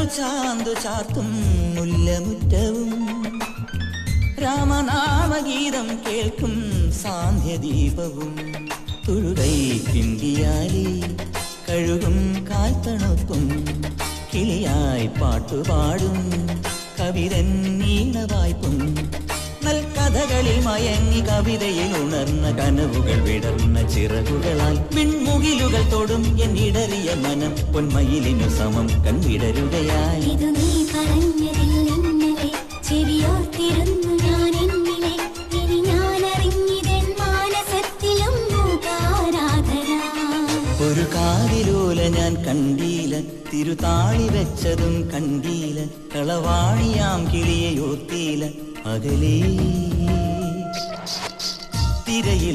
ചാന്തു ചാർത്തും മുല്ലമുറ്റവും രാമനാമഗീതം കേൾക്കും സാന്ധ്യദീപവും തുഴുകൈ പിണ്ടിയാലി കഴുകും കാൽത്തണുപ്പും കിളിയായി പാട്ടുപാടും കവിതൻ നീണവായ്പും നൽകഥകളിൽ മയങ്ങി കവിതയിൽ ഉണർന്ന കനവുകൾ വിടർന്ന ചിറകുകളാൽ വിൺമുകിലുകൾ തൊടും എന്നിടറിയ മനം പൊന്മയിലിനു സമം കൺവിടരുകയായി. ഒരു കാതിലോല ഞാൻ കണ്ടീല, തിരുതാളി വെച്ചതും കണ്ടീല, കളവാണിയാം കിളിയെ ഓർത്തീല, അകലേ തിരയില